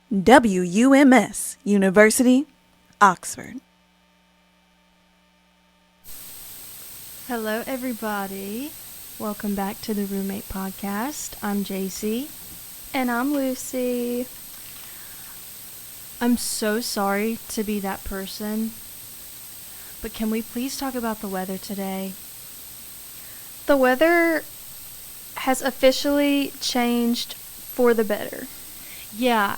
WUMS University, Oxford. Hello, everybody. Welcome back to the Roommate Podcast. I'm Jacey. And I'm Lucy. I'm so sorry to be that person, but can we please talk about the weather today? The weather has officially changed for the better. Yeah,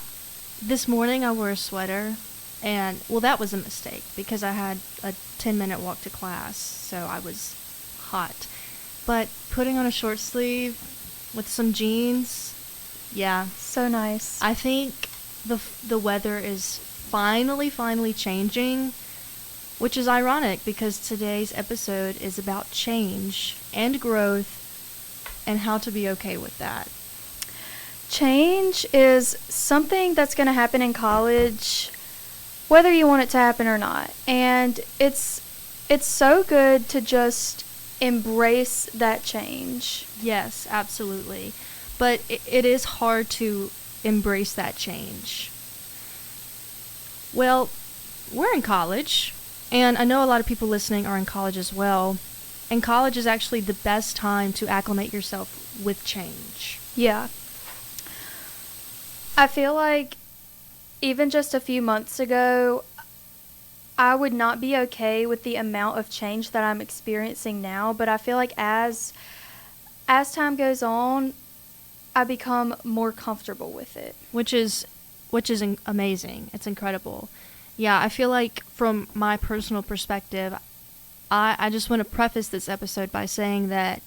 this morning I wore a sweater, and, well, that was a mistake because I had a 10-minute walk to class, so I was hot. But putting on a short sleeve with some jeans, yeah. So nice. I think the weather is finally changing, which is ironic because today's episode is about change and growth and how to be okay with that. Change is something that's going to happen in college, whether you want it to happen or not. And it's so good to just embrace that change. Yes, absolutely. But it is hard to embrace that change. Well, we're in college, and I know a lot of people listening are in college as well. And college is actually the best time to acclimate yourself with change. Yeah. I feel like even just a few months ago, I would not be okay with the amount of change that I'm experiencing now, but I feel like as time goes on, I become more comfortable with it. Which is amazing. It's incredible. Yeah, I feel like from my personal perspective, I just want to preface this episode by saying that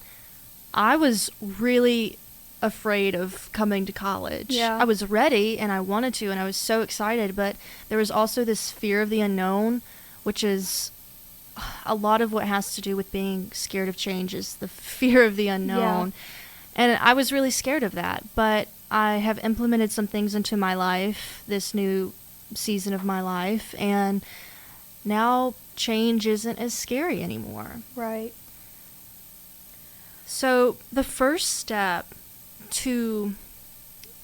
I was really afraid of coming to college. Yeah. I was ready and I wanted to and I was so excited, but there was also this fear of the unknown, which is a lot of what has to do with being scared of change is the fear of the unknown. Yeah. And I was really scared of that, but I have implemented some things into my life, this new season of my life, and now change isn't as scary anymore. Right. So the first step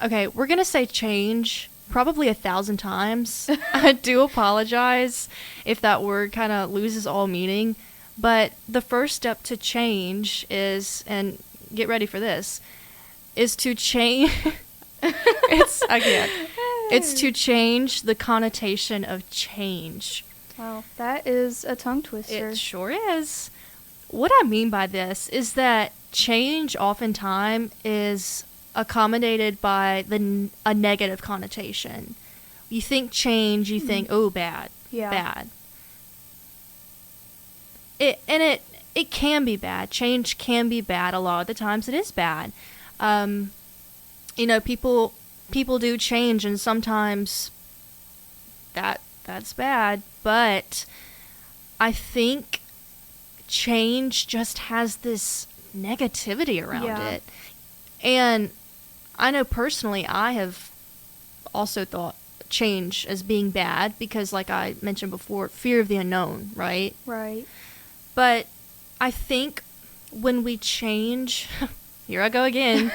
okay, we're going to say change probably 1,000 times. I do apologize if that word kind of loses all meaning, but the first step to change is, and get ready for this, is to change, it's to change the connotation of change. Wow, that is a tongue twister. It sure is. What I mean by this is that change oftentimes is accommodated by a negative connotation. You think change, you think, oh, bad, bad. It can be bad. Change can be bad. A lot of the times it is bad. People do change, and sometimes that's bad. But I think change just has this negativity around it. And I know personally I have also thought change as being bad because, like I mentioned before, fear of the unknown, right? Right. But I think when we change, here I go again,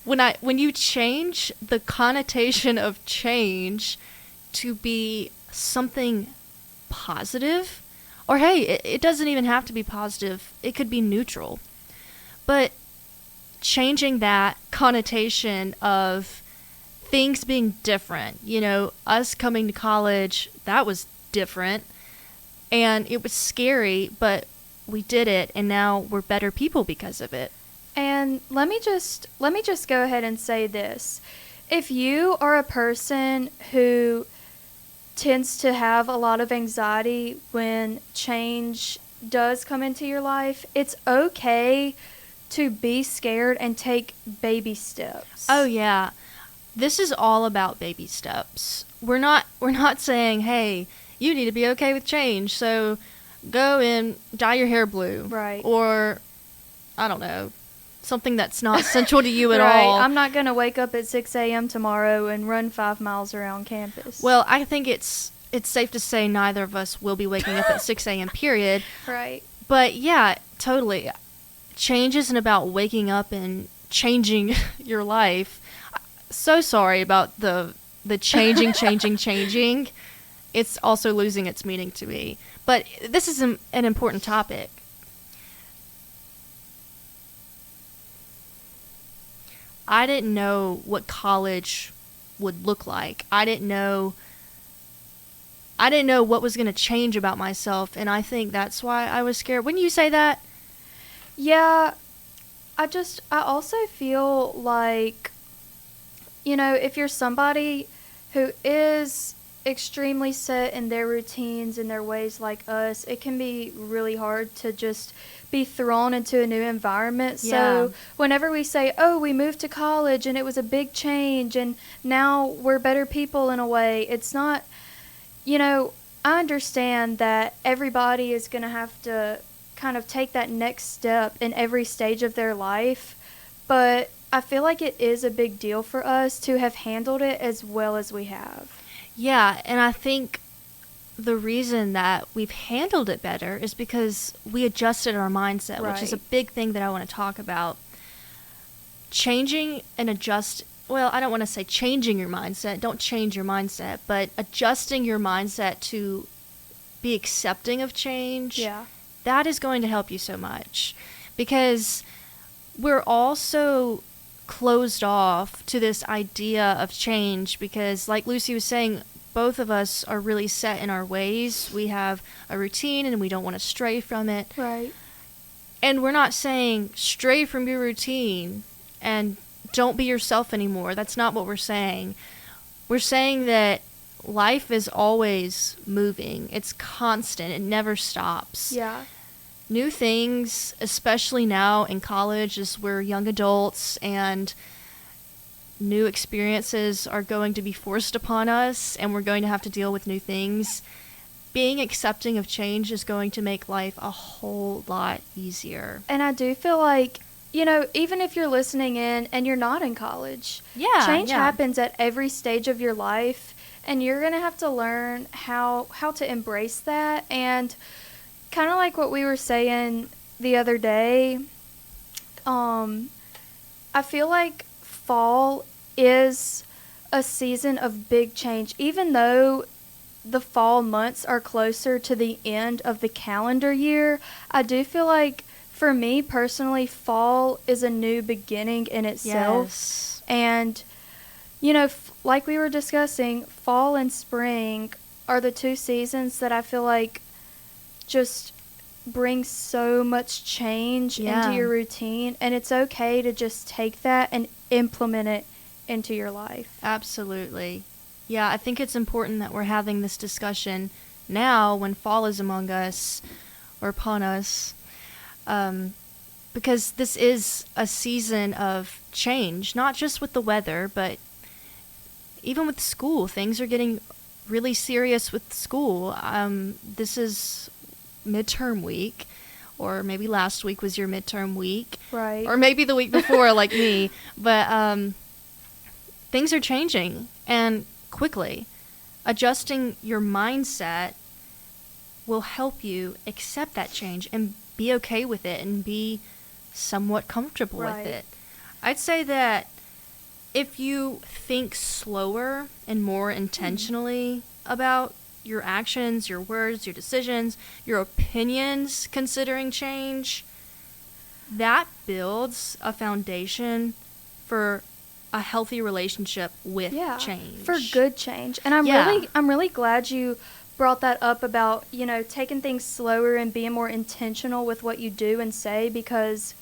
when you change the connotation of change to be something positive, or hey, it doesn't even have to be positive, it could be neutral. But changing that connotation of things being different, us coming to college, that was different, and it was scary, but we did it, and now we're better people because of it. And let me just go ahead and say this. If you are a person who tends to have a lot of anxiety when change does come into your life, it's okay to be scared and take baby steps. Oh yeah. This is all about baby steps. We're not saying, hey, you need to be okay with change, so go and dye your hair blue. Right. Or, I don't know, something that's not central to you at right. all. I'm not going to wake up at 6 a.m. tomorrow and run 5 miles around campus. Well, I think it's safe to say neither of us will be waking up at 6 a.m. period. Right. But yeah, totally. Change isn't about waking up and changing your life. So sorry about the the changing, it's also losing its meaning to me. But this is an important topic. I didn't know what college would look like. I didn't know what was going to change about myself, and I think that's why I was scared. Wouldn't you say that? Yeah, I also feel like, if you're somebody who is extremely set in their routines and their ways like us, it can be really hard to just be thrown into a new environment. Yeah. So whenever we say, oh, we moved to college and it was a big change and now we're better people in a way, it's not, I understand that everybody is going to have to kind of take that next step in every stage of their life, but I feel like it is a big deal for us to have handled it as well as we have. Yeah, and I think the reason that we've handled it better is because we adjusted our mindset, which is a big thing that I want to talk about. Changing and well, I don't want to say changing your mindset, don't change your mindset, but adjusting your mindset to be accepting of change, that is going to help you so much. Because we're all so closed off to this idea of change because, like Lucy was saying, both of us are really set in our ways. We have a routine and we don't want to stray from it. Right. And we're not saying stray from your routine and don't be yourself anymore. That's not what we're saying. We're saying that life is always moving. It's constant. It never stops. Yeah. New things, especially now in college, as we're young adults and new experiences are going to be forced upon us and we're going to have to deal with new things. Being accepting of change is going to make life a whole lot easier. And I do feel like, even if you're listening in and you're not in college, change happens at every stage of your life, and you're going to have to learn how to embrace that. And kind of like what we were saying the other day, I feel like fall is a season of big change. Even though the fall months are closer to the end of the calendar year, I do feel like, for me personally, fall is a new beginning in itself. Yes. And, like we were discussing, fall and spring are the two seasons that I feel like just bring so much change into your routine. And it's okay to just take that and implement it into your life. Absolutely. Yeah, I think it's important that we're having this discussion now when fall is among us or upon us. Because this is a season of change, not just with the weather, but even with school. Things are getting really serious with school. This is midterm week, or maybe last week was your midterm week. Right. Or maybe the week before, like me. But things are changing, and quickly. Adjusting your mindset will help you accept that change and be okay with it and be somewhat comfortable with it. I'd say that if you think slower and more intentionally about your actions, your words, your decisions, your opinions considering change, that builds a foundation for a healthy relationship with change. For good change. And I'm really glad you brought that up about, taking things slower and being more intentional with what you do and say, because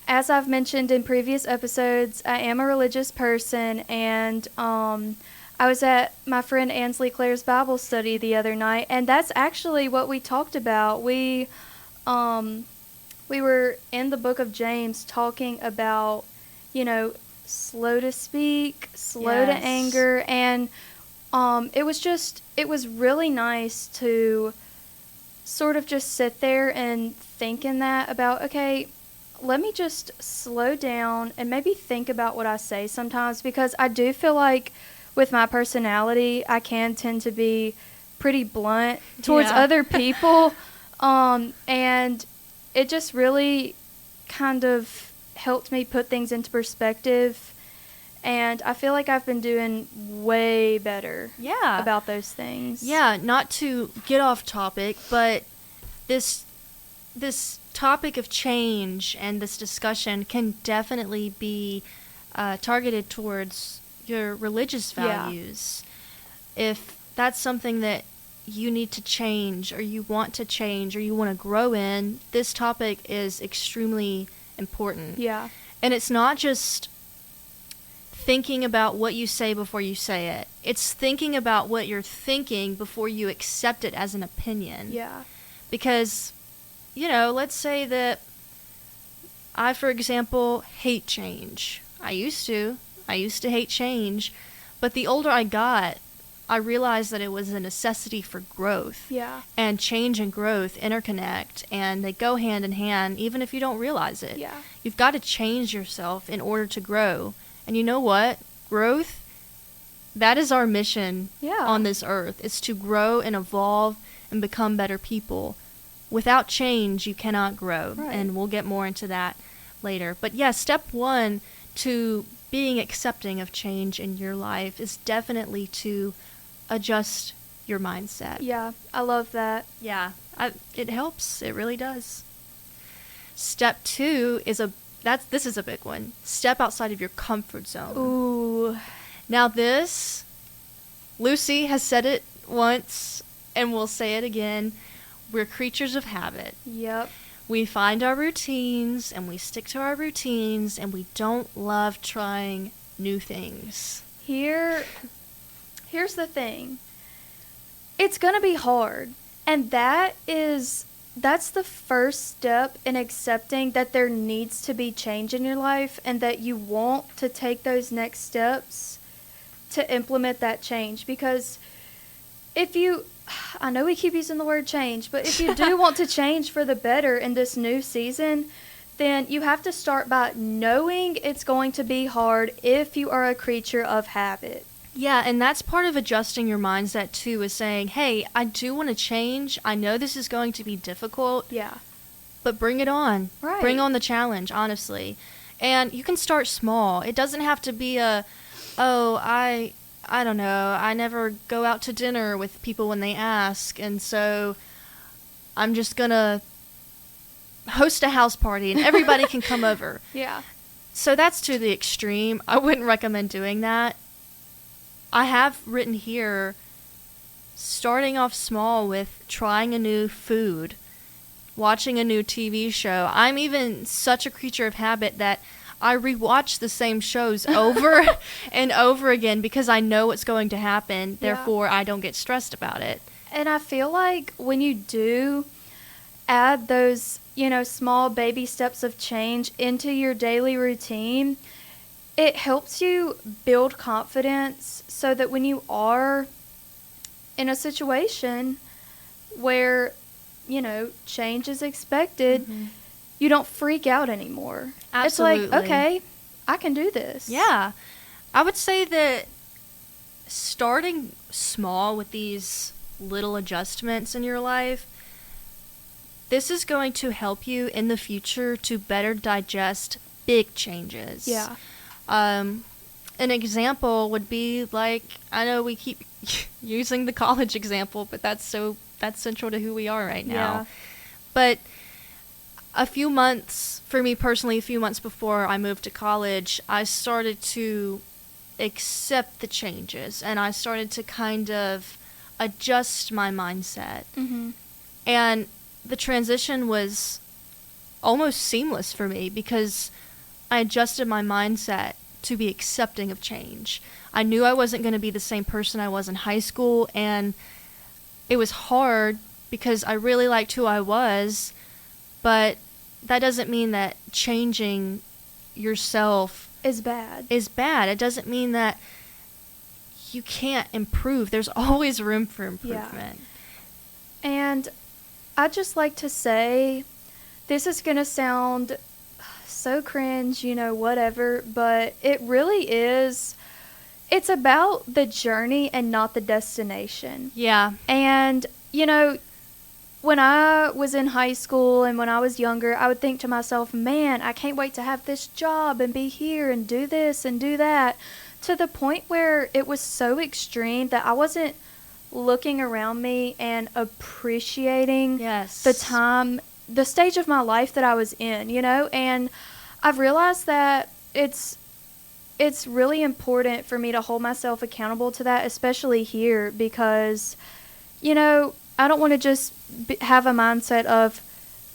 as I've mentioned in previous episodes, I am a religious person, and I was at my friend Ansley Claire's Bible study the other night, and that's actually what we talked about. We were in the book of James talking about, slow to speak, slow to anger, and it was really nice to sort of just sit there and think in that about, okay, let me just slow down and maybe think about what I say sometimes, because I do feel like with my personality, I can tend to be pretty blunt towards other people, and it just really kind of helped me put things into perspective. And I feel like I've been doing way better Yeah. about those things. Yeah, not to get off topic, but this topic of change and this discussion can definitely be targeted towards your religious values. If that's something that you need to change or you want to change or you want to grow in, this topic is extremely important. Yeah. And it's not just thinking about what you say before you say it. It's thinking about what you're thinking before you accept it as an opinion. Yeah. Because, let's say that I, for example, hate change. I used to hate change. But the older I got, I realized that it was a necessity for growth. Yeah. And change and growth interconnect, and they go hand in hand, even if you don't realize it. Yeah. You've got to change yourself in order to grow. And you know what? Growth, that is our mission on this earth, is to grow and evolve and become better people. Without change, you cannot grow. Right. And we'll get more into that later. But yeah, step one to being accepting of change in your life is definitely to adjust your mindset. Yeah, I love that. Yeah, it helps. It really does. Step two is this is a big one. Step outside of your comfort zone. Ooh. Now this, Lucy has said it once, and we'll say it again. We're creatures of habit. Yep. We find our routines, and we stick to our routines, and we don't love trying new things. Here's the thing. It's going to be hard, and that's the first step in accepting that there needs to be change in your life and that you want to take those next steps to implement that change. Because I know we keep using the word change, but if you do want to change for the better in this new season, then you have to start by knowing it's going to be hard if you are a creature of habit. Yeah, and that's part of adjusting your mindset too, is saying, hey, I do want to change. I know this is going to be difficult. Yeah. But bring it on. Right. Bring on the challenge, honestly. And you can start small. It doesn't have to be I don't know, I never go out to dinner with people when they ask, and so I'm just gonna host a house party and everybody can come over. Yeah. So that's to the extreme. I wouldn't recommend doing that. I have written here, starting off small with trying a new food, watching a new TV show. I'm even such a creature of habit that I rewatch the same shows over and over again because I know what's going to happen. Therefore, I don't get stressed about it. And I feel like when you do add those, small baby steps of change into your daily routine, it helps you build confidence so that when you are in a situation where, change is expected, you don't freak out anymore. Absolutely. It's like, okay, I can do this. Yeah. I would say that starting small with these little adjustments in your life, this is going to help you in the future to better digest big changes. Yeah. An example would be like, I know we keep using the college example, but that's central to who we are right now. Yeah. But for me personally, a few months before I moved to college, I started to accept the changes and I started to kind of adjust my mindset. Mm-hmm. And the transition was almost seamless for me because I adjusted my mindset to be accepting of change. I knew I wasn't going to be the same person I was in high school, and it was hard because I really liked who I was, but that doesn't mean that changing yourself is bad. It doesn't mean that you can't improve. There's always room for improvement. Yeah. And I'd just like to say, this is going to sound so cringe, whatever, but it really is. It's about the journey and not the destination. Yeah. And, when I was in high school and when I was younger, I would think to myself, man, I can't wait to have this job and be here and do this and do that, to the point where it was so extreme that I wasn't looking around me and appreciating Yes. the stage of my life that I was in, and I've realized that it's really important for me to hold myself accountable to that, especially here, because, I don't want to just have a mindset of,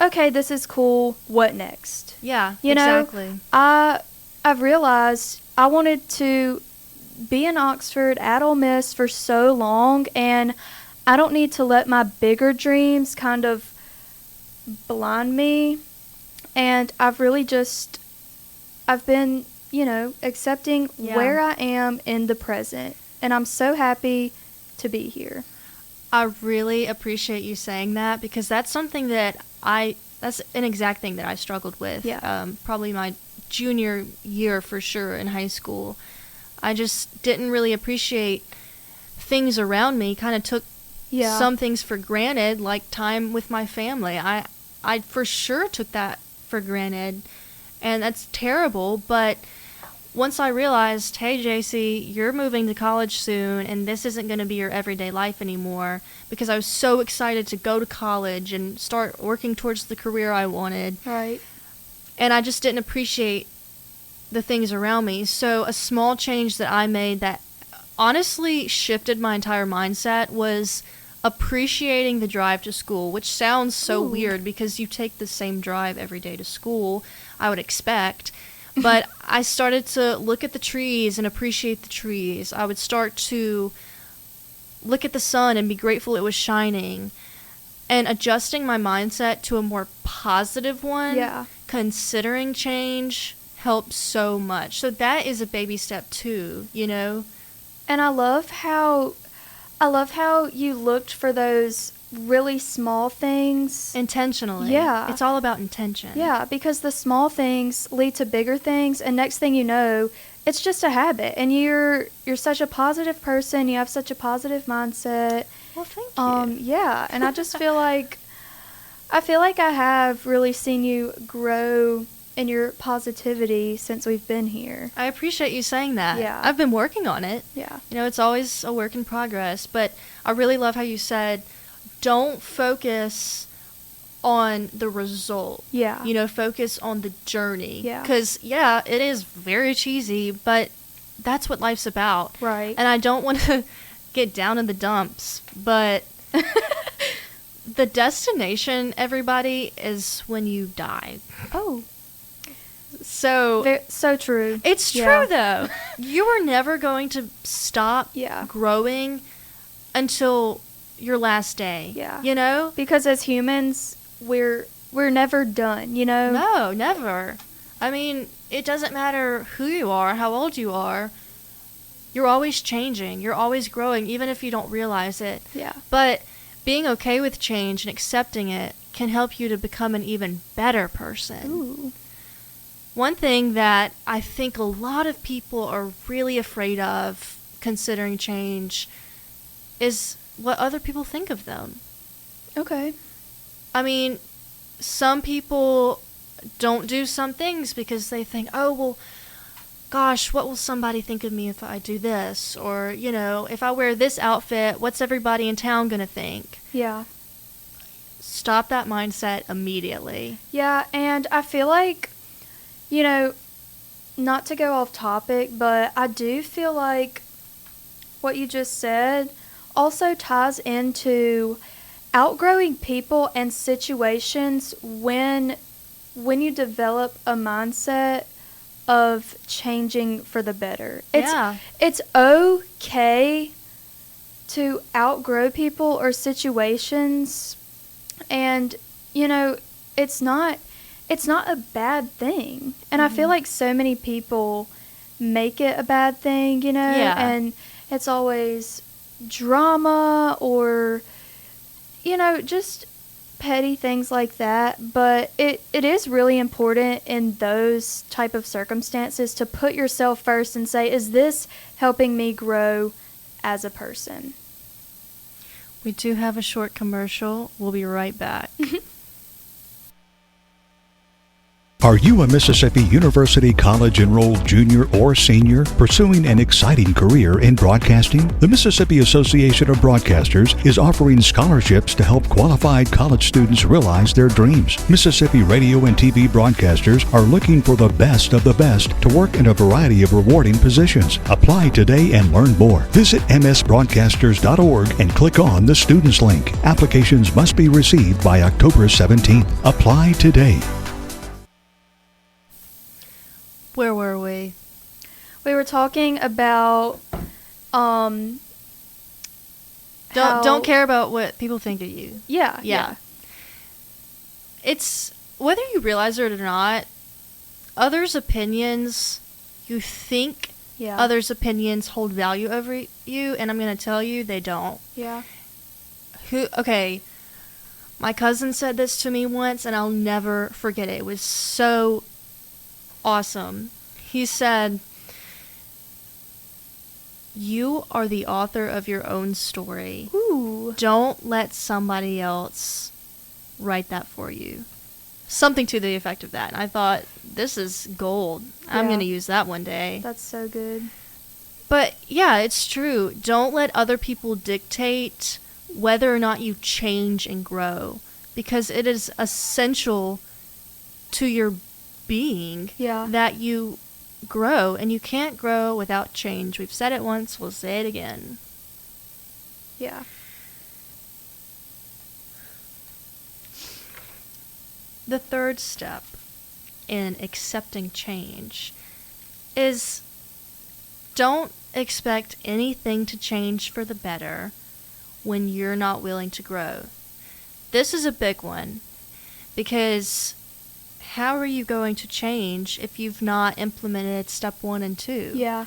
okay, this is cool, what next? Yeah, Exactly. I've realized I wanted to be in Oxford at Ole Miss for so long, and I don't need to let my bigger dreams kind of blind me. And I've been, accepting where I am in the present, and I'm so happy to be here. I really appreciate you saying that, because that's something that's an exact thing that I struggled with. Yeah. Probably my junior year for sure in high school. I just didn't really appreciate things around me, kind of took some things for granted, like time with my family. I for sure took that for granted, and that's terrible, but once I realized, hey, Jacey, you're moving to college soon, and this isn't going to be your everyday life anymore, because I was so excited to go to college and start working towards the career I wanted. Right. And I just didn't appreciate the things around me. So a small change that I made that honestly shifted my entire mindset was appreciating the drive to school, which sounds so weird because you take the same drive every day to school, I would expect. But I started to look at the trees and appreciate the trees. I would start to look at the sun and be grateful it was shining. And adjusting my mindset to a more positive one, considering change, helps so much. So that is a baby step too, And I love how you looked for those really small things intentionally. Yeah. It's all about intention. Yeah, because the small things lead to bigger things, and next thing you know, it's just a habit, and you're such a positive person, you have such a positive mindset. Well, thank you. Yeah, and I just feel like I have really seen you grow in your positivity since we've been here. I appreciate you saying that. Yeah. I've been working on it. Yeah. It's always a work in progress, but I really love how you said, don't focus on the result. Yeah. Focus on the journey. Yeah. Because, it is very cheesy, but that's what life's about. Right. And I don't want to get down in the dumps, but the destination, everybody, is when you die. Oh. So so true. It's true, though. You are never going to stop growing until your last day. Yeah. Because as humans, we're never done, No, never. I mean, it doesn't matter who you are, how old you are. You're always changing. You're always growing, even if you don't realize it. Yeah. But being okay with change and accepting it can help you to become an even better person. Ooh. One thing that I think a lot of people are really afraid of considering change is what other people think of them. Okay. I mean, some people don't do some things because they think, oh, well, gosh, what will somebody think of me if I do this? Or, if I wear this outfit, what's everybody in town going to think? Yeah. Stop that mindset immediately. Yeah, and I feel like, not to go off topic, but I do feel like what you just said also ties into outgrowing people and situations when you develop a mindset of changing for the better. It's okay to outgrow people or situations, and it's not a bad thing. And I feel like so many people make it a bad thing, and it's always drama or just petty things like that. But it is really important in those type of circumstances to put yourself first and say, is this helping me grow as a person? We do have a short commercial. We'll be right back. Are you a Mississippi University College enrolled junior or senior pursuing an exciting career in broadcasting? The Mississippi Association of Broadcasters is offering scholarships to help qualified college students realize their dreams. Mississippi radio and TV broadcasters are looking for the best of the best to work in a variety of rewarding positions. Apply today and learn more. Visit msbroadcasters.org and click on the Students link. Applications must be received by October 17th. Apply today. Where were we? We were talking about Don't care about what people think of you. Yeah. It's whether you realize it or not, others' opinions, you think others' opinions hold value over you, and I'm going to tell you they don't. Yeah. Okay, my cousin said this to me once, and I'll never forget it. It was so awesome. He said, "You are the author of your own story. Ooh. Don't let somebody else write that for you." Something to the effect of that. And I thought, this is gold. I'm going to use that one day. That's so good. But yeah, it's true. Don't let other people dictate whether or not you change and grow, because it is essential to your being that you grow, and you can't grow without change. We've said it once, we'll say it again. Yeah. The third step in accepting change is don't expect anything to change for the better when you're not willing to grow. This is a big one, because how are you going to change if you've not implemented step 1 and 2? Yeah.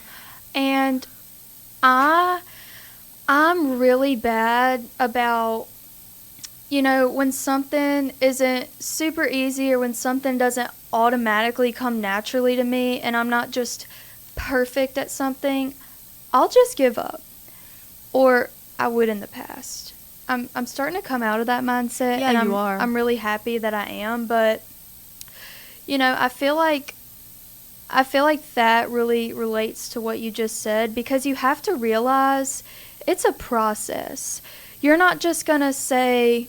And I'm really bad about, when something isn't super easy or when something doesn't automatically come naturally to me and I'm not just perfect at something, I'll just give up. Or I would in the past. I'm starting to come out of that mindset. Yeah, and you are. I'm really happy that I am, but I feel like that really relates to what you just said, because you have to realize it's a process. You're not just going to say,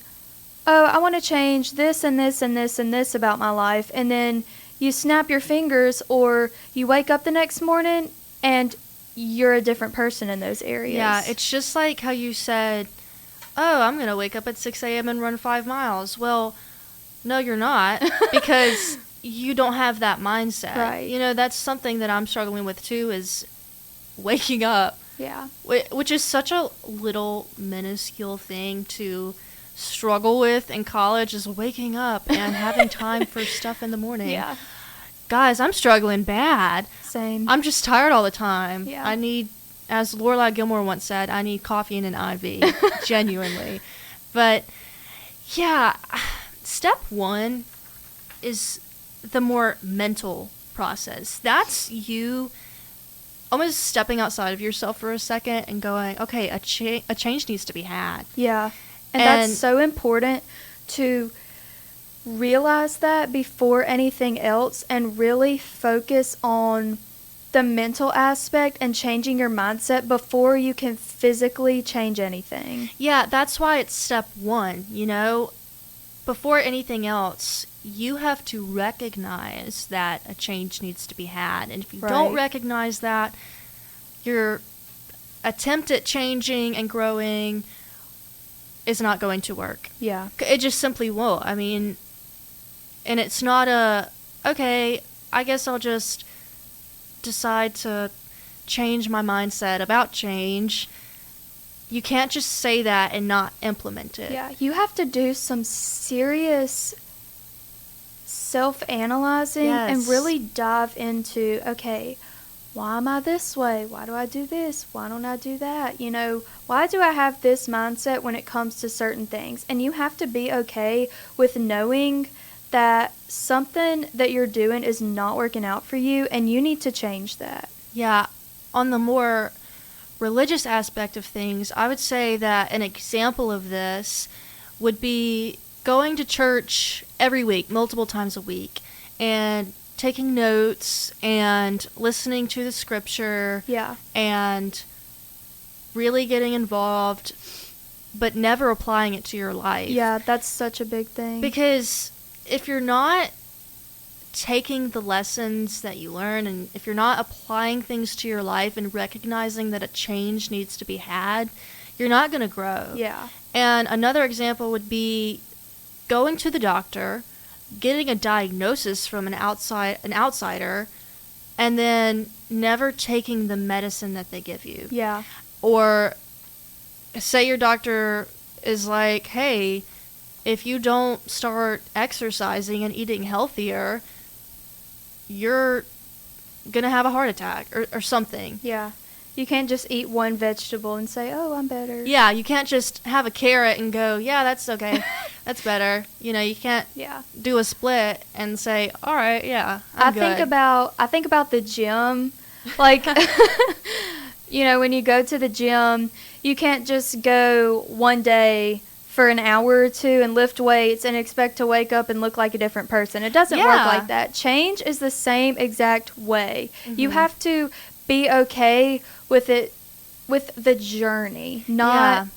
"Oh, I want to change this and this and this and this about my life," and then you snap your fingers, or you wake up the next morning and you're a different person in those areas. Yeah, it's just like how you said, "Oh, I'm going to wake up at 6 a.m. and run 5 miles." Well, no, you're not, because you don't have that mindset. Right. That's something that I'm struggling with too, is waking up. Yeah. Which is such a little minuscule thing to struggle with in college, is waking up and having time for stuff in the morning. Yeah. Guys, I'm struggling bad. Same. I'm just tired all the time. Yeah. I need, as Lorelai Gilmore once said, I need coffee and an IV. Genuinely. But yeah, step 1 is the more mental process. That's you almost stepping outside of yourself for a second and going, okay, a change needs to be had. Yeah. And that's so important to realize that before anything else, and really focus on the mental aspect and changing your mindset before you can physically change anything. Yeah, that's why it's step 1, Before anything else, you have to recognize that a change needs to be had. And if you don't recognize that, your attempt at changing and growing is not going to work. Yeah. It just simply won't. I mean, and it's not okay, I guess I'll just decide to change my mindset about change. You can't just say that and not implement it. Yeah, you have to do some serious self-analyzing and really dive into, okay, why am I this way? Why do I do this? Why don't I do that? Why do I have this mindset when it comes to certain things? And you have to be okay with knowing that something that you're doing is not working out for you, and you need to change that. Yeah, on the more religious aspect of things, I would say that an example of this would be going to church every week, multiple times a week, and taking notes and listening to the scripture. Yeah. And really getting involved, but never applying it to your life. Yeah, that's such a big thing. Because if you're not taking the lessons that you learn, and if you're not applying things to your life and recognizing that a change needs to be had, you're not going to grow. Yeah. And another example would be going to the doctor, getting a diagnosis from an outsider, and then never taking the medicine that they give you. Yeah. Or say your doctor is like, hey, if you don't start exercising and eating healthier, you're going to have a heart attack or something. Yeah. You can't just eat one vegetable and say, oh, I'm better. Yeah, you can't just have a carrot and go, yeah, that's okay. That's better. You know, you can't do a split and say, all right, yeah, I'm good. I think about the gym. Like, you know, when you go to the gym, you can't just go one day for an hour or two and lift weights and expect to wake up and look like a different person. It doesn't work like that. Change is the same exact way. Mm-hmm. You have to be okay with it, with the journey, not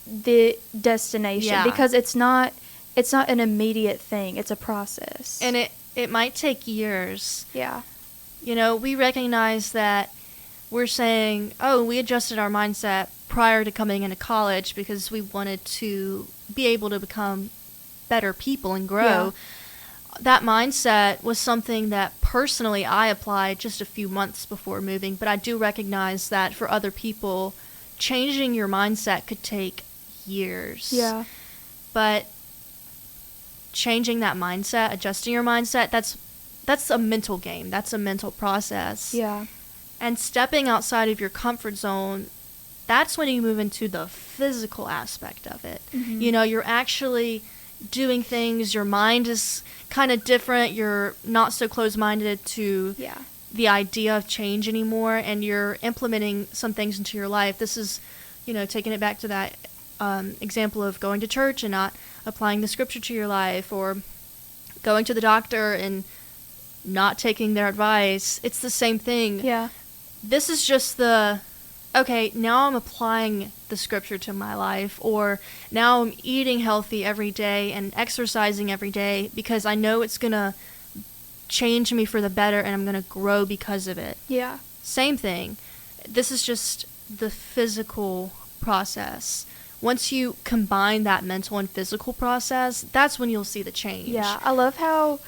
the destination, because it's not an immediate thing. It's a process. And it might take years. Yeah. You know, we recognize that we're saying, oh, we adjusted our mindset prior to coming into college because we wanted to be able to become better people and grow. Yeah. That mindset was something that personally I applied just a few months before moving, but I do recognize that for other people, changing your mindset could take years. Yeah. But changing that mindset, adjusting your mindset, that's a mental game. That's a mental process. Yeah. And stepping outside of your comfort zone, that's when you move into the physical aspect of it. Mm-hmm. You know, you're actually doing things, your mind is kind of different, you're not so closed-minded to the idea of change anymore, and you're implementing some things into your life. This is, you know, taking it back to that example of going to church and not applying the scripture to your life, or going to the doctor and not taking their advice. It's the same thing. Yeah. This is just okay, now I'm applying the scripture to my life, or now I'm eating healthy every day and exercising every day because I know it's going to change me for the better and I'm going to grow because of it. Yeah. Same thing. This is just the physical process. Once you combine that mental and physical process, that's when you'll see the change. Yeah, I love how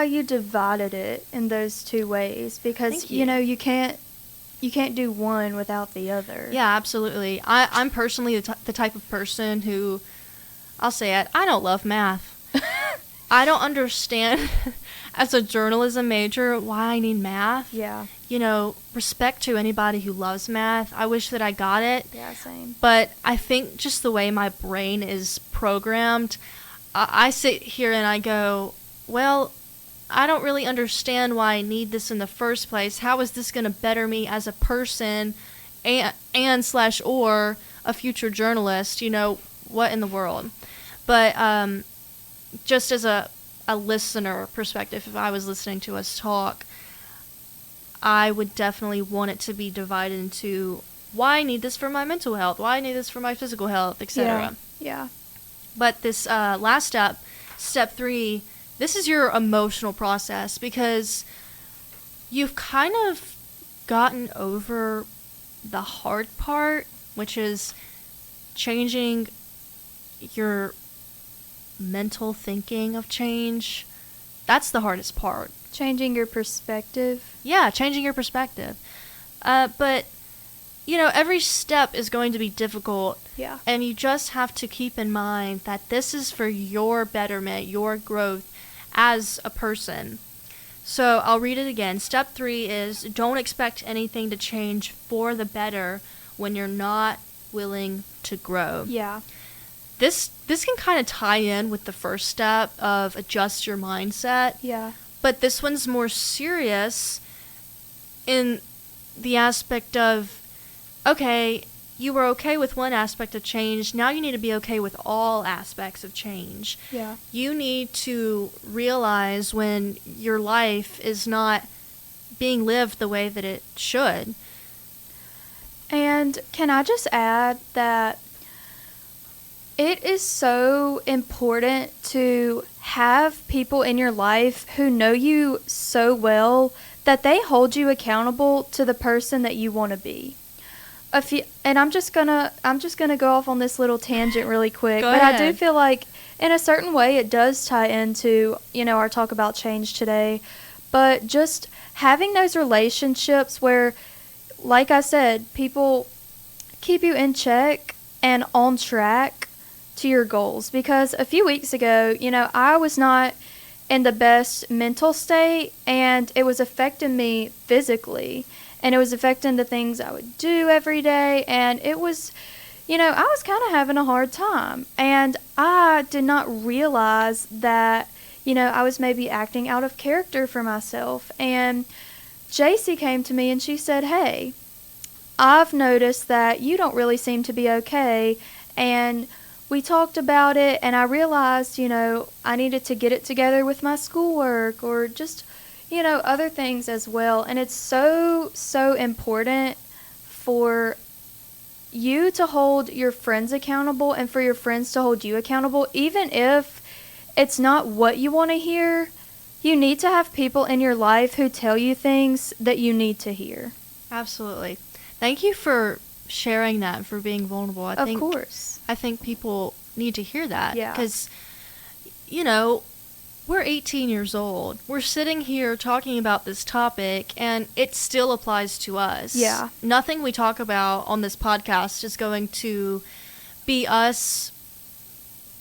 you divided it in those two ways, because you know you can't do one without the other. Yeah, absolutely. I'm personally the type of person who, I'll say it, I don't love math. I don't understand, as a journalism major, why I need math. Yeah. You know, respect to anybody who loves math. I wish that I got it. Yeah, same. But I think just the way my brain is programmed, I sit here and I go, well, I don't really understand why I need this in the first place. How is this going to better me as a person and/or a future journalist? You know, what in the world? But just as a listener perspective, if I was listening to us talk, I would definitely want it to be divided into why I need this for my mental health, why I need this for my physical health, etc. Yeah. But this last step 3, this is your emotional process, because you've kind of gotten over the hard part, which is changing your mental thinking of change. That's the hardest part. Changing your perspective. Yeah, changing your perspective. But, you know, every step is going to be difficult. Yeah. And you just have to keep in mind that this is for your betterment, your growth as a person. So I'll read it again. Step 3 is don't expect anything to change for the better when you're not willing to grow. Yeah. This can kind of tie in with the first step of adjust your mindset. Yeah. But this one's more serious in the aspect of okay, you were okay with one aspect of change. Now you need to be okay with all aspects of change. Yeah. You need to realize when your life is not being lived the way that it should. And can I just add that it is so important to have people in your life who know you so well that they hold you accountable to the person that you want to be. And I'm just gonna go off on this little tangent really quick, Go but ahead. I do feel like in a certain way it does tie into, our talk about change today. But just having those relationships where, like I said, people keep you in check and on track to your goals. Because a few weeks ago, I was not in the best mental state, and it was affecting me physically, and it was affecting the things I would do every day, and it was, I was kind of having a hard time, and I did not realize that, I was maybe acting out of character for myself. And Jacey came to me and she said, "Hey, I've noticed that you don't really seem to be okay," and we talked about it, and I realized, I needed to get it together with my schoolwork or just, other things as well. And it's so, so important for you to hold your friends accountable and for your friends to hold you accountable. Even if it's not what you want to hear, you need to have people in your life who tell you things that you need to hear. Absolutely. Thank you for sharing that and for being vulnerable. Of course. I think people need to hear that. Yeah. Because, we're 18 years old. We're sitting here talking about this topic, and it still applies to us. Yeah. Nothing we talk about on this podcast is going to be us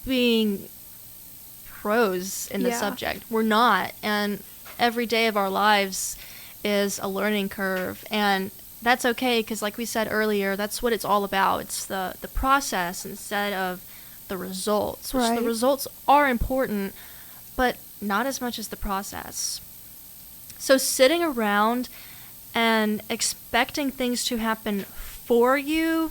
being pros in the Yeah. subject. We're not. And every day of our lives is a learning curve. And that's okay, because like we said earlier, that's what it's all about. It's the process instead of the results. Which Right. the results are important, but not as much as the process. So sitting around and expecting things to happen for you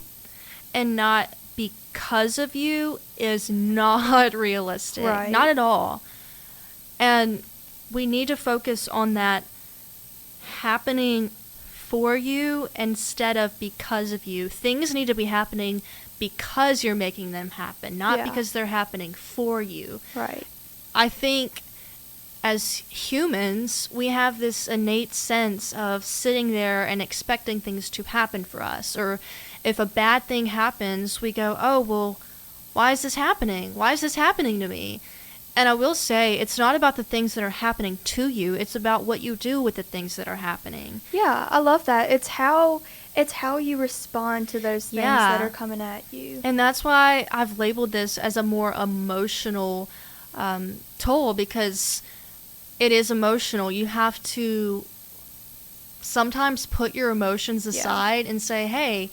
and not because of you is not realistic. Right. Not at all. And we need to focus on that happening for you instead of because of you. Things need to be happening because you're making them happen, not Yeah. because they're happening for you. Right. I think as humans, we have this innate sense of sitting there and expecting things to happen for us. Or if a bad thing happens, we go, "Oh, well, why is this happening? Why is this happening to me?" And I will say, it's not about the things that are happening to you. It's about what you do with the things that are happening. Yeah, I love that. It's how you respond to those things Yeah. that are coming at you. And that's why I've labeled this as a more emotional toll, because it is emotional. You have to sometimes put your emotions aside and say, "Hey,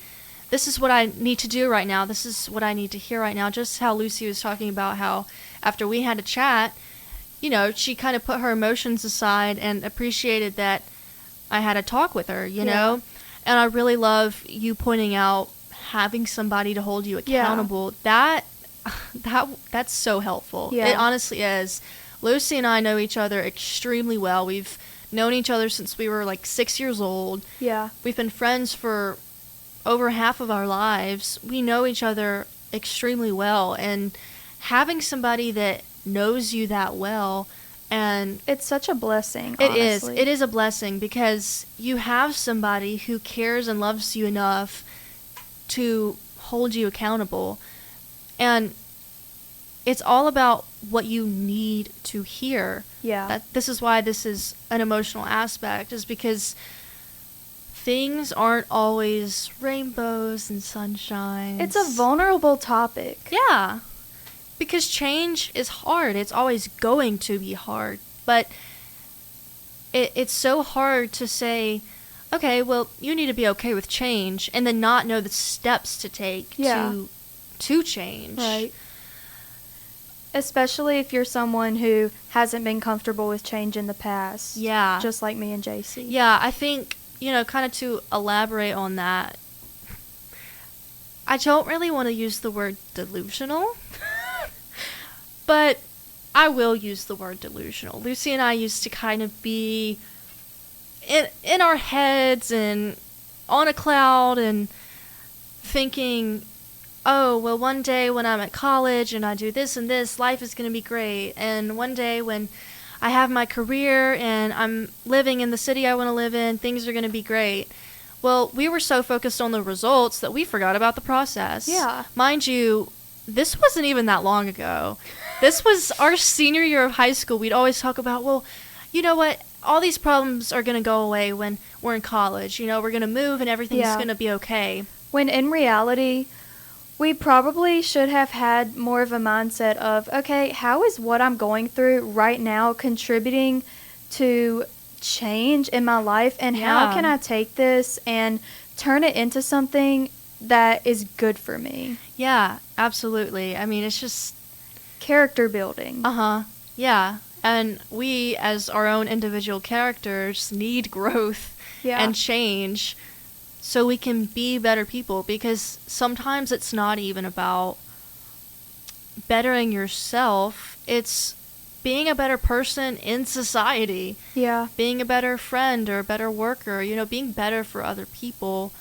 this is what I need to do right now. This is what I need to hear right now." Just how Lucy was talking about how after we had a chat, she kind of put her emotions aside and appreciated that I had a talk with her, know? And I really love you pointing out having somebody to hold you accountable. That's so helpful. Yeah. It honestly is. Lucy and I know each other extremely well. We've known each other since we were like 6 years old. Yeah. We've been friends for over half of our lives. We know each other extremely well, and having somebody that knows you that well, and It's such a blessing, it honestly. is a blessing, because you have somebody who cares and loves you enough to hold you accountable. And it's all about what you need to hear. Yeah. This is why this is an emotional aspect, is because things aren't always rainbows and sunshine. It's a vulnerable topic. Yeah. Because change is hard. It's always going to be hard. But it's so hard to say, okay, well, you need to be okay with change, and then not know the steps to take to change. Right. Especially if you're someone who hasn't been comfortable with change in the past. Yeah. Just like me and Jacey. Yeah, I think, kind of to elaborate on that, I don't really want to use the word delusional, but I will use the word delusional. Lucy and I used to kind of be in our heads and on a cloud and thinking, oh, well, one day when I'm at college and I do this and this, life is going to be great. And one day when I have my career and I'm living in the city I want to live in, things are going to be great. Well, we were so focused on the results that we forgot about the process. Yeah. Mind you, this wasn't even that long ago. This was our senior year of high school. We'd always talk about, well, you know what? All these problems are going to go away when we're in college. You know, we're going to move and everything's going to be okay. When in reality, we probably should have had more of a mindset of, okay, how is what I'm going through right now contributing to change in my life, and how can I take this and turn it into something that is good for me? Yeah, absolutely. I mean, it's just character building. Yeah. And we, as our own individual characters, need growth and change so we can be better people, because sometimes it's not even about bettering yourself. It's being a better person in society. Yeah. Being a better friend or a better worker, you know, being better for other people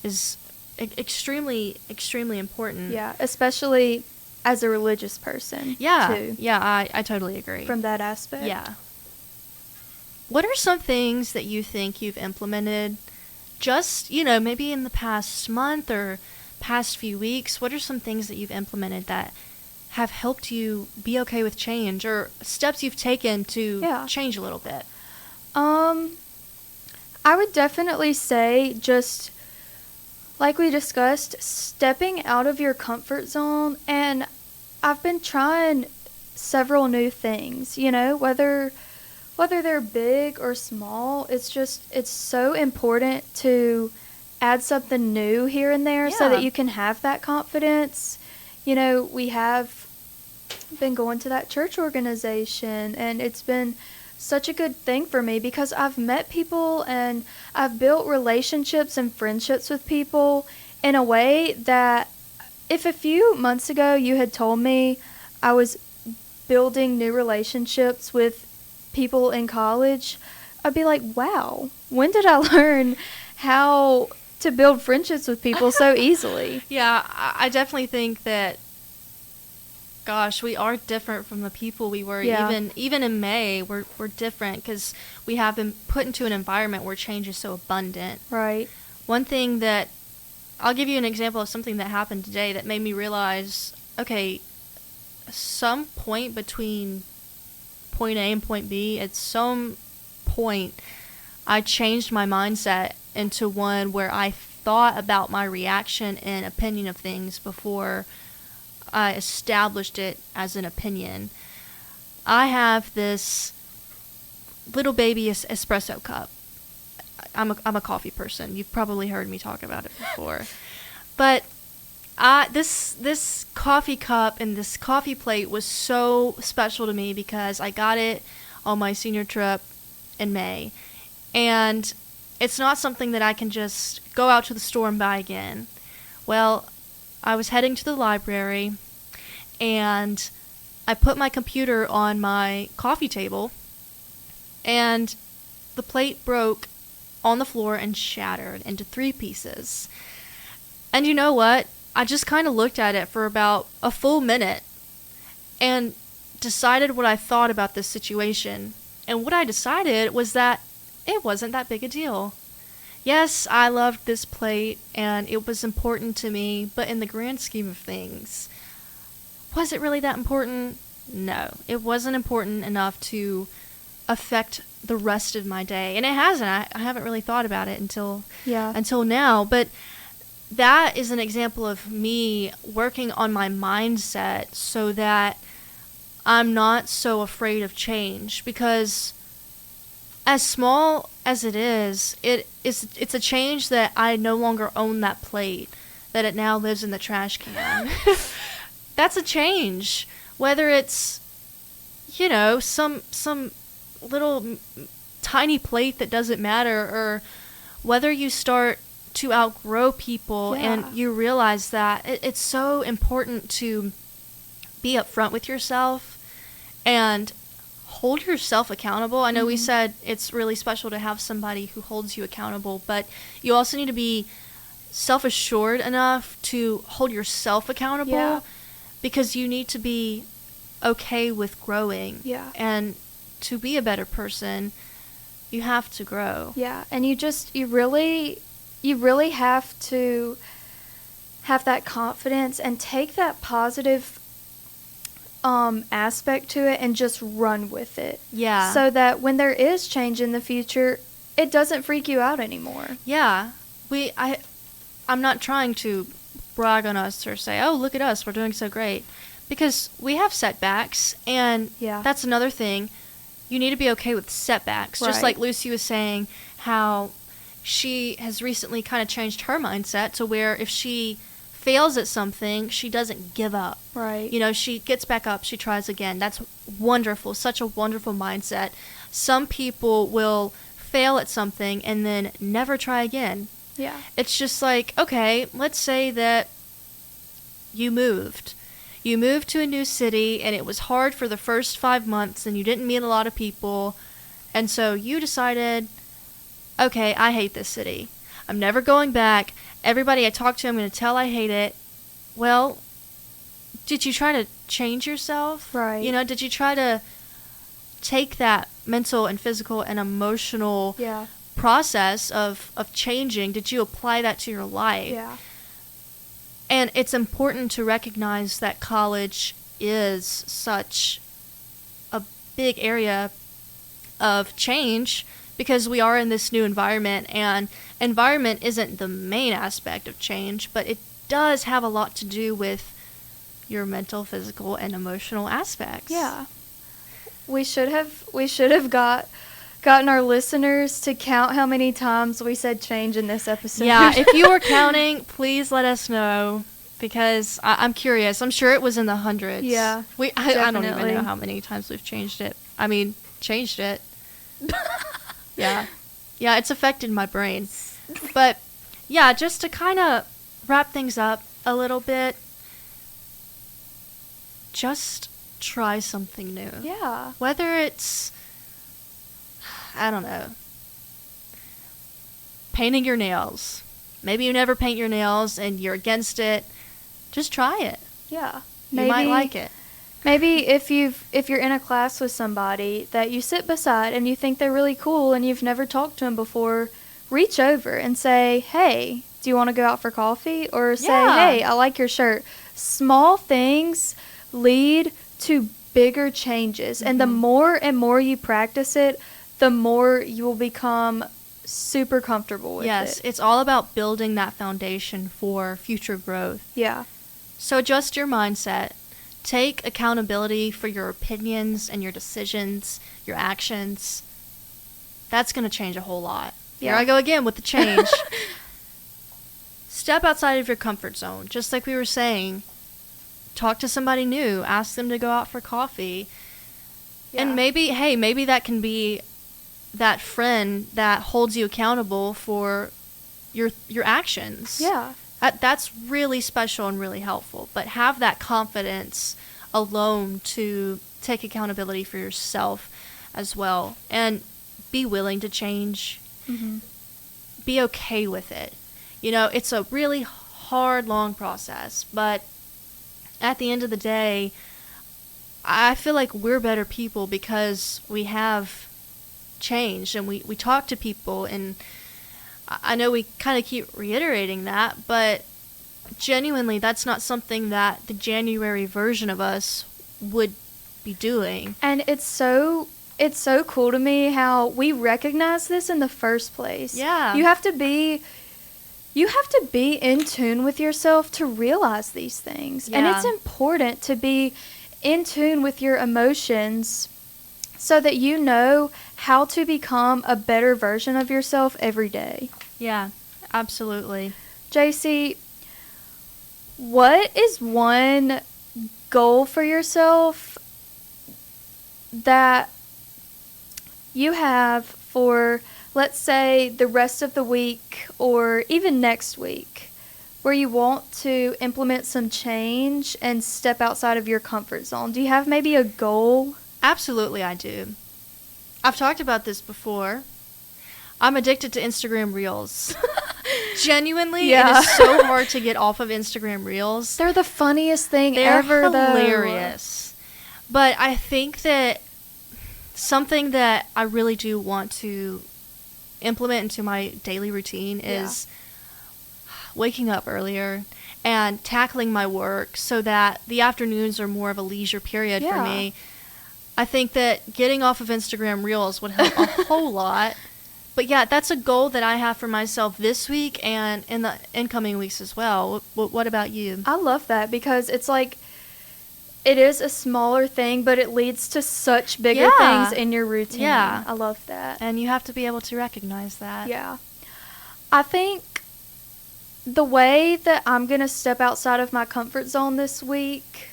is extremely, extremely important. Yeah, especially as a religious person. Yeah. Too, yeah, I totally agree. from that aspect. Yeah. What are some things that you think you've implemented just, you know, maybe in the past month or past few weeks? What are some things that you've implemented that have helped you be okay with change, or steps you've taken to change a little bit? I would definitely say, just like we discussed, stepping out of your comfort zone. And I've been trying several new things, you know, whether they're big or small. It's so important to add something new here and there so that you can have that confidence. You know, we have been going to that church organization, and it's been such a good thing for me because I've met people and I've built relationships and friendships with people in a way that if a few months ago you had told me I was building new relationships with people in college, I'd be like, wow, when did I learn how to build friendships with people so easily? Yeah, I definitely think that, gosh, we are different from the people we were. Even in May, we're different because we have been put into an environment where change is so abundant. Right. One thing that, I'll give you an example of something that happened today that made me realize, okay, some point between point A and point B, at some point, I changed my mindset into one where I thought about my reaction and opinion of things before I established it as an opinion. I have this little baby espresso cup. I'm a coffee person. You've probably heard me talk about it before. But this coffee cup and this coffee plate was so special to me because I got it on my senior trip in May. And it's not something that I can just go out to the store and buy again. Well, I was heading to the library, and I put my computer on my coffee table, and the plate broke on the floor and shattered into 3 pieces. And you know what? I just kind of looked at it for about a full minute and decided what I thought about this situation. And what I decided was that it wasn't that big a deal. Yes, I loved this plate and it was important to me, but in the grand scheme of things, was it really that important? No, it wasn't important enough to affect the rest of my day. And it hasn't. I haven't really thought about it until now. But that is an example of me working on my mindset so that I'm not so afraid of change, because as small as it is, it's a change that I no longer own that plate, that it now lives in the trash can. That's a change. Whether it's, you know, some little tiny plate that doesn't matter, or whether you start to outgrow people, Yeah. and you realize that it's so important to be upfront with yourself and hold yourself accountable. I know we said it's really special to have somebody who holds you accountable, but you also need to be self-assured enough to hold yourself accountable, Yeah. because you need to be okay with growing. Yeah. And to be a better person, you have to grow. Yeah, and you really have to have that confidence and take that positive aspect to it and just run with it. Yeah. So that when there is change in the future, it doesn't freak you out anymore. Yeah. I'm not trying to brag on us or say, oh, look at us, we're doing so great. Because we have setbacks, and Yeah. that's another thing. You need to be okay with setbacks. Just Right. like Lucy was saying, how she has recently kind of changed her mindset to where if she fails at something, she doesn't give up. Right. You know, she gets back up, she tries again. That's wonderful, such a wonderful mindset. Some people will fail at something and then never try again. Yeah. It's just like, okay, let's say that you moved. You moved to a new city, and it was hard for the first 5 months, and you didn't meet a lot of people. And so you decided, okay, I hate this city. I'm never going back. Everybody I talk to, I'm going to tell I hate it. Well, did you try to change yourself? Right. You know, did you try to take that mental and physical and emotional Yeah. process of changing? Did you apply that to your life? Yeah. And it's important to recognize that college is such a big area of change, because we are in this new environment, and environment isn't the main aspect of change, but it does have a lot to do with your mental, physical, and emotional aspects. Yeah. We should have gotten our listeners to count how many times we said change in this episode. Yeah, if you were counting, please let us know, because I'm curious. I'm sure it was in the hundreds. Yeah, I don't even definitely. know how many times we've changed it. I mean, changed it. Yeah. Yeah, it's affected my brain. But, yeah, just to kind of wrap things up a little bit, just try something new. Yeah. Whether it's, I don't know, painting your nails. Maybe you never paint your nails and you're against it. Just try it. Yeah. You might like it. Maybe if you're in a class with somebody that you sit beside and you think they're really cool and you've never talked to them before, reach over and say, "Hey, do you want to go out for coffee?" Or say, Yeah. "Hey, I like your shirt." Small things lead to bigger changes, and the more and more you practice it, the more you will become super comfortable with Yes, it. it's all about building that foundation for future growth. Yeah. So adjust your mindset. Take accountability for your opinions and your decisions, your actions. That's going to change a whole lot. Here Yeah. I go again with the change. Step outside of your comfort zone. Just like we were saying, talk to somebody new. Ask them to go out for coffee. Yeah. And maybe that can be that friend that holds you accountable for your actions. Yeah. That's really special and really helpful. But have that confidence alone to take accountability for yourself as well. And be willing to change. Mhm. Be okay with it. You know, it's a really hard, long process. But at the end of the day, I feel like we're better people because we have changed and we talk to people, and I know we kind of keep reiterating that, but genuinely that's not something that the January version of us would be doing. And it's so cool to me how we recognize this in the first place. Yeah. You have to be in tune with yourself to realize these things. And Yeah. it's important to be in tune with your emotions so that you know how to become a better version of yourself every day. Yeah, absolutely. JC, what is one goal for yourself that you have for let's say the rest of the week or even next week, where you want to implement some change and step outside of your comfort zone? Do you have maybe a goal? Absolutely, I do. I've talked about this before. I'm addicted to Instagram Reels. Genuinely, Yeah. it is so hard to get off of Instagram Reels. They're the funniest thing They're ever, hilarious. But I think that something that I really do want to implement into my daily routine is waking up earlier and tackling my work so that the afternoons are more of a leisure period for Yeah. me. I think that getting off of Instagram Reels would help a whole lot. But yeah, that's a goal that I have for myself this week and in the incoming weeks as well. What about you? I love that because it's like, it is a smaller thing, but it leads to such bigger Yeah. things in your routine. Yeah. I love that. And you have to be able to recognize that. Yeah. I think the way that I'm going to step outside of my comfort zone this week,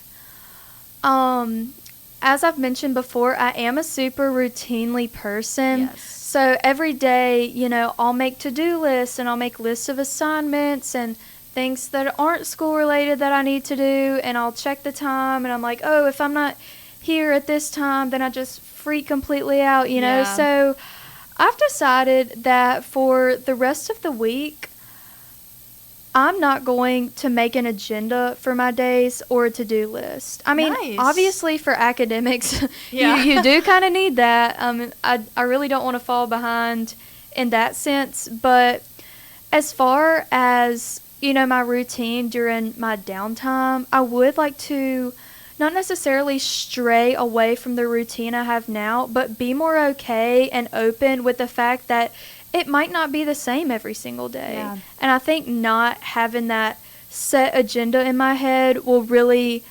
as I've mentioned before, I am a super routinely person. Yes. So every day, you know, I'll make to-do lists and I'll make lists of assignments and things that aren't school related that I need to do, and I'll check the time and I'm like, oh, if I'm not here at this time, then I just freak completely out, you know? Yeah. So I've decided that for the rest of the week, I'm not going to make an agenda for my days or a to-do list. I mean, Nice. obviously for academics, Yeah. you do kind of need that. I really don't want to fall behind in that sense. But as far as, you know, my routine during my downtime, I would like to not necessarily stray away from the routine I have now, but be more okay and open with the fact that it might not be the same every single day. Yeah. And I think not having that set agenda in my head will really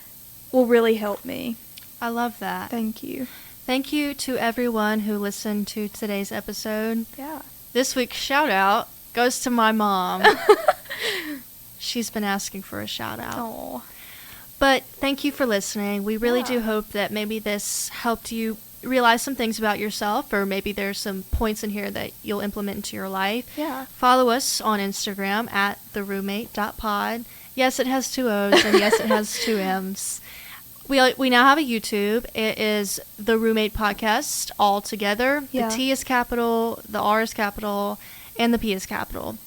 help me. I love that. Thank you. Thank you to everyone who listened to today's episode. Yeah. This week's shout out goes to my mom. She's been asking for a shout out. Oh. But thank you for listening. We really Yeah. do hope that maybe this helped you realize some things about yourself, or maybe there's some points in here that you'll implement into your life. Yeah. Follow us on Instagram at theroommate.pod. Yes, it has 2 O's, and yes, it has 2 M's. We now have a YouTube. It is The Roommate Podcast all together. Yeah. The T is capital, the R is capital, and the P is capital.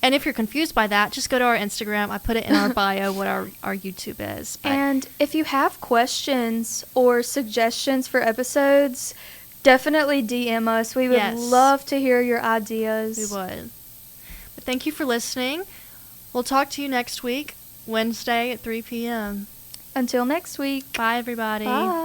And if you're confused by that, just go to our Instagram. I put it in our bio what our YouTube is. But And if you have questions or suggestions for episodes, definitely DM us. We would Yes. love to hear your ideas. we would. But thank you for listening. We'll talk to you next week, Wednesday at 3 p.m. Until next week. Bye, everybody. Bye.